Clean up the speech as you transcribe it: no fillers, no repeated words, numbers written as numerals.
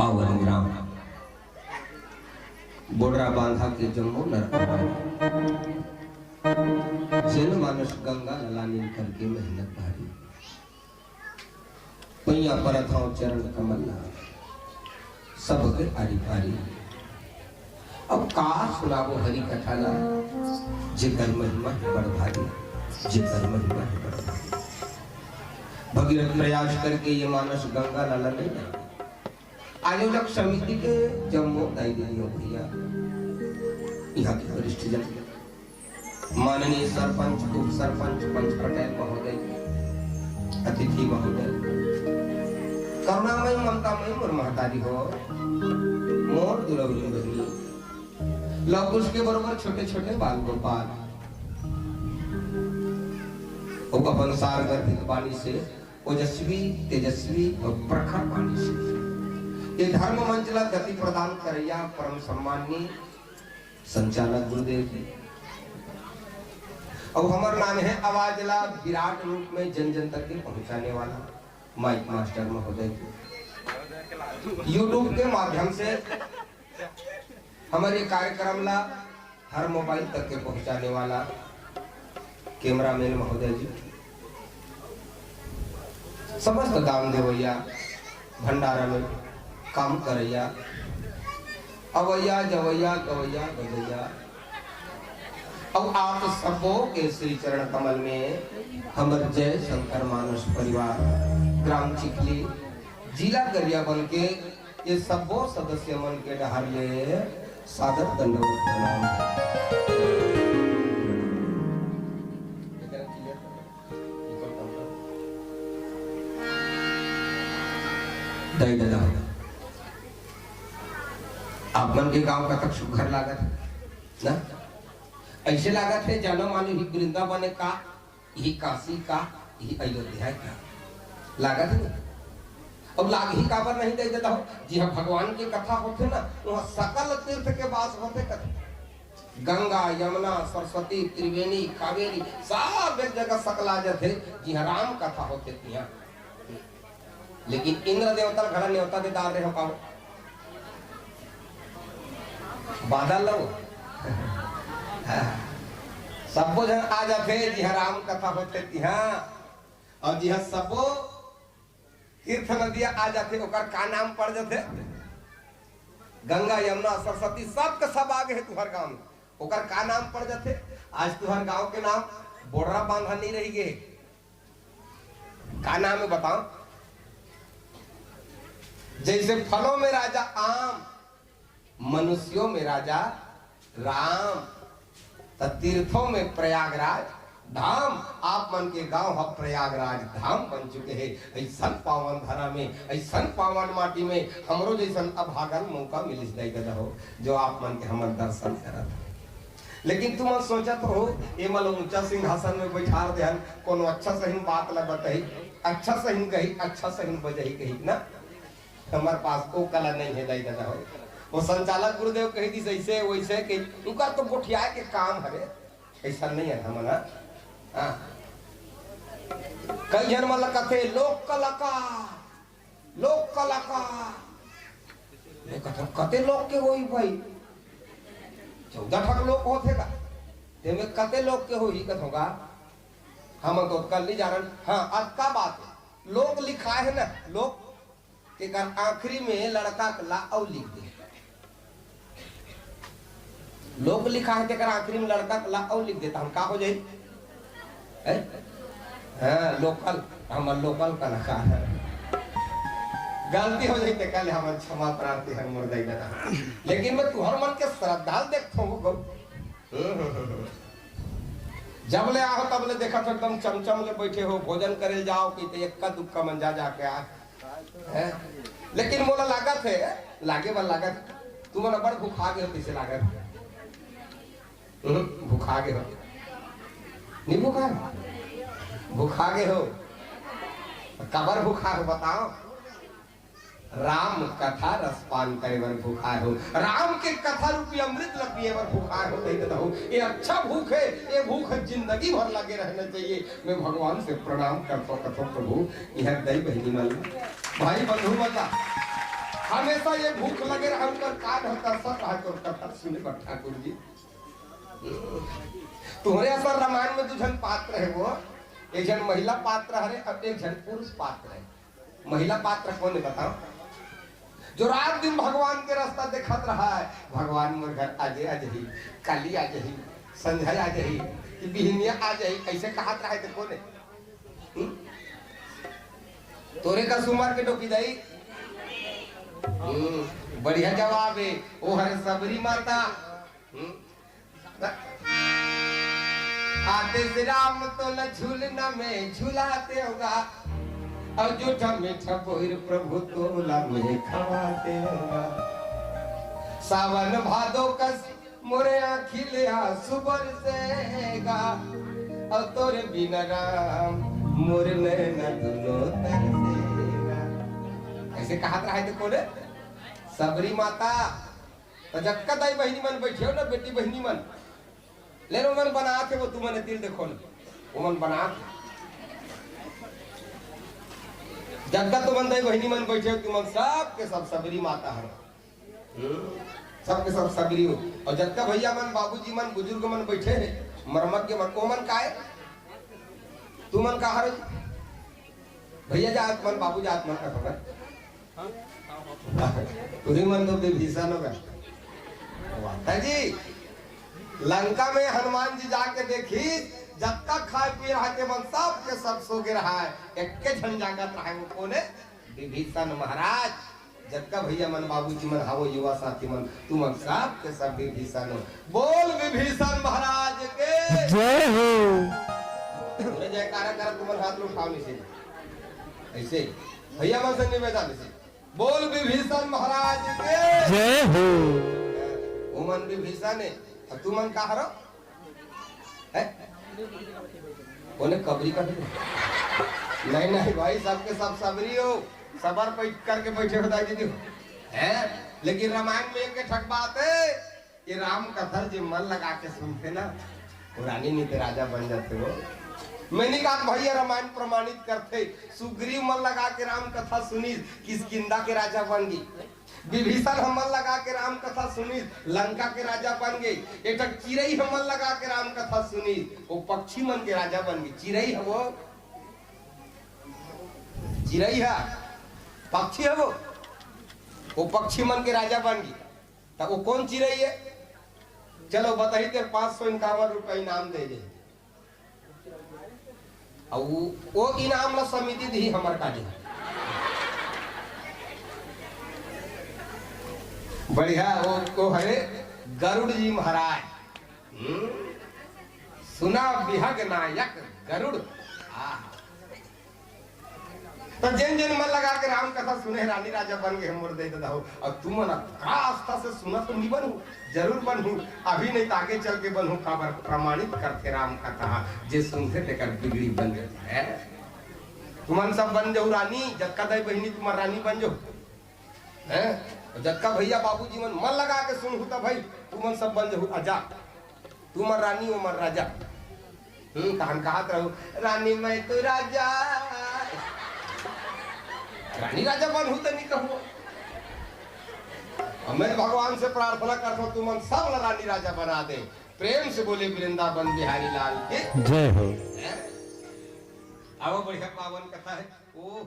पावन ग्राम बोडरा बांधा के जम्मू जिन मानस गंगा ललानी करके मेहनत भारी पैया परत हो चरण कमल सबके आरी पारी। अब का सुनावो हरि कथा ला जिकर महिमा बड़ भारी, जिकर महिमा बड़ भारी। भगीरथ प्रयास करके ये मानस गंगा लाला नहीं आयोजक समिति के जम्मू दाई दीदियों भैया, यहाँ के वरिष्ठ जन, माननीय सरपंच, उप सरपंच, पंच पटेल महोदय, अतिथि महोदय, करुणामयी ममतामयी मोर महतारी हो, मोर दुलवली बहनी, लोग उसके बरोबर छोटे छोटे बाल गोपाल, अपन सारगर बाणी से ओजस्वी तेजस्वी और प्रखर बाणी से ये धर्म मंचला गति प्रदान करैया परम सम्माननीय संचालक गुरुदेव जी। अब हमारा नाम है आवाजला विराट रूप में जन जन तक के पहुंचाने वाला माइक मास्टर महोदय जी। यूट्यूब के माध्यम से हमारे कार्यक्रम ला हर मोबाइल तक के पहुंचाने वाला कैमरामैन महोदय जी, समस्त दान देवैया भंडारा में काम करैया अवैया जवैया गवैया गजैया। अब आप सबों के श्री चरण कमल में हमर जय शंकर मानस परिवार ग्राम चिखली जिला गरियाबंद के ये सबों सदस्य मन के डहार ले सादर दंडवत प्रणाम। दई दादा आप मन के गांव का तक सुघर लागत है ना, ऐसे लागत है जानो मानो ही वृंदावन का, ही काशी का, ही अयोध्या का लागत है। अब लाग ही काबर नहीं दे देता हो जी हाँ, भगवान की कथा होते ना वहाँ सकल तीर्थ के वास होते कथा, गंगा यमुना सरस्वती त्रिवेणी कावेरी सब एक जगह सकला जाते जी हाँ, राम कथा होते यहाँ। लेकिन इंद्र देवता घड़ा न्योता दे दार रहे हो पाओ बादल लो सबो जन आ जाते जी हाँ, राम कथा होते तिहा और जी हाँ सबो तीर्थ नदियां आ जाते ओकर का नाम पड़ जाते गंगा यमुना सरस्वती सब के सब आगे है तुहर गांव में, ओकर का नाम पड़ जाते। आज तुहर गांव के नाम बोडरा बांधा नहीं रही गे, का नाम है बताओ। जैसे फलों में राजा आम, मनुष्यों में राजा राम, तीर्थों में प्रयागराज धाम। आप मन के गांव हम प्रयागराज धाम बन चुके हैं। ऐसा पावन धरा में, ऐसा पावन माटी में हमरो जैसा अभागन मौका मिल जाएगा हो जो आप मन के हमर दर्शन करत। लेकिन तुम सोचा तो हो ये मतलब ऊंचा सिंहासन में बैठा दे कोनो अच्छा सही बात ला बताई, अच्छा सही कही, अच्छा सही बजही कही ना, हमारे पास को कला नहीं है दादा हो। वो संचालक गुरुदेव कही दी ऐसे वैसे कि उनका तो गोठिया के काम हरे, ऐसा नहीं है हमारा। कई जन मतलब कहते लोक कलाकार, लोक कलाकार कते लोग के होई भाई 14 ठक लोग होते का तेमे कते लोग के होई कथोगा हम तो कल नहीं जान। हाँ आज का बात है, लोग लिखा है ना, लोग के आखिरी में लड़का ला और लिख दे, लोग लिखा है तेकर आखिरी में लड़का ला और लिख देता हम का हो जाए। हाँ लोकल, हम लोकल कलाकार है, गलती हो जाए कल हम क्षमा प्रार्थी है मुर्दा दादा। लेकिन मैं तुहर मन के श्रद्धा देखता हूँ जब ले आओ तब ले देखा तो एकदम चमचम ले बैठे हो, भोजन करे जाओ कि एक का दुख का मंजा जाके आ है। लेकिन मोला लागत है लागे वाला लागत तुम बड़ भूखा गए कैसे लागत भूखा गए हो नहीं भूखा भूखा गए हो कबर भूखा हो बताओ। राम कथा रसपान करे बर भूखा हो, राम के कथा रूपी अमृत लपिए बर भूखा हो देता हो। ये अच्छा भूख है, ये भूख जिंदगी भर लगे रहना चाहिए। मैं भगवान से प्रणाम करता हूँ प्रभु। यह दई बहनी मालूम भाई बंधु बता हमेशा ये भूख लगे रहा हमकर कान होता सब रहा तो कथा सुने पर ठाकुर जी। तुम्हारे असर रामायण में जो जन पात्र है वो एक जन महिला पात्र है अब एक जन पुरुष पात्र है। महिला पात्र कौन है बताओ? जो रात दिन भगवान के रास्ता देखत रहा है, भगवान मोर घर आजे आ जाही, काली आ जाही, संध्या आ जाही, कि बिहनिया आ जाही, ऐसे कहत रहा है तो कौन है? तोरे का सुमार के टोकी जाई। बढ़िया जवाब है वो हर सबरी माता। आते से राम तो न झूलना में झूलाते होगा और जो मीठा बोर प्रभु तोला में खवाते होगा। सावन भादो कस मोरे आँखिले आंसू बरसेगा और तोरे बिना राम मोरे नैना दुनो तरसेगा। ऐसे कहा रहा है तो कौन है? सबरी माता। तो जक्का दाई बहनी मन बैठे हो ना बेटी बहनी मन ले रो मन बना के वो तुमने दिल देखो ना वो मन बना जगह तो मन दाई बहनी मन बैठे हो तुम सब के सब सबरी माता है। सब के सब सबरी हो और जगह भैया मन बाबूजी मन बुजुर्ग मन बैठे हैं मरमत मन ओ मन का है तू मन का हर भैया जात मन बाबू जात मन का खबर तुम्हें मन तो विभीषण होगा जी। लंका में हनुमान जी जाके देखी जब तक खाए पी रहा के मन सब के सब सो गे रहा है एक के झन जागत रहा है वो कौन है? विभीषण महाराज। जब का भैया मन बाबूजी मन हावो युवा साथी मन तुम सब के सब विभीषण हो। बोल विभीषण महाराज के जय हो। जयकारा कर तुम हाथ में उठाओ से ऐसे भैया मन से निवेदन से बोल विभीषण महाराज के जय हो। वो मन विभीषण है और तू मन कहा रहो उन्हें कबरी का नहीं नहीं भाई सबके सब सबरी हो सबर बैठ करके बैठे होता है हैं। लेकिन रामायण में एक ठक बात है ये राम कथा जो मन लगा के सुनते ना पुरानी नीति राजा बन जाते हो। मैंने कहा भैया रामायण प्रमाणित करते सुग्रीव मन लगा के राम कथा सुनी किष्किंधा के राजा बन गई। विभीषण हमन लगा के राम कथा सुनी लंका के राजा बन गए। एक चिड़ई हमन लगा के राम कथा सुनी वो पक्षी मन के राजा बन गई। चिड़ई है चिड़ई है पक्षी है वो पक्षी मन के राजा बन गई। तो वो कौन चिड़ई है? चलो बताइए तेरे 551 रुपए इनाम दे दे वो इनाम ला समिति दी हमार का बढ़िया वो है गरुड़ जी महाराज। सुना विहग नायक गरुड़। तो जिन जिन मन लगा के राम कथा सुने रानी राजा बन गए हम दे दो और तुम ना आस्था से सुना तो नहीं बनू जरूर बनू अभी नहीं तो आगे चल के बनू खबर प्रमाणित करते राम कथा जे सुनते तेकर बिगड़ी बन जाती है। तुम सब बन जाओ रानी जक्का दाई बहनी तुम रानी बन जाओ हैं। जक्का भैया बाबूजी मन लगा के सुन तो भाई तुम सब बन जाओ आजा तुम रानी उमर राजा। कहन कहत रहो रानी मैं तो राजा रानी राजा बन हूं तो नहीं कहूँ। मैं भगवान से प्रार्थना करता हूँ तुम सब रानी राजा बना दे। प्रेम से बोले वृंदावन बिहारी लाल के जय हो। आओ बढ़िया पावन कथा है। ओह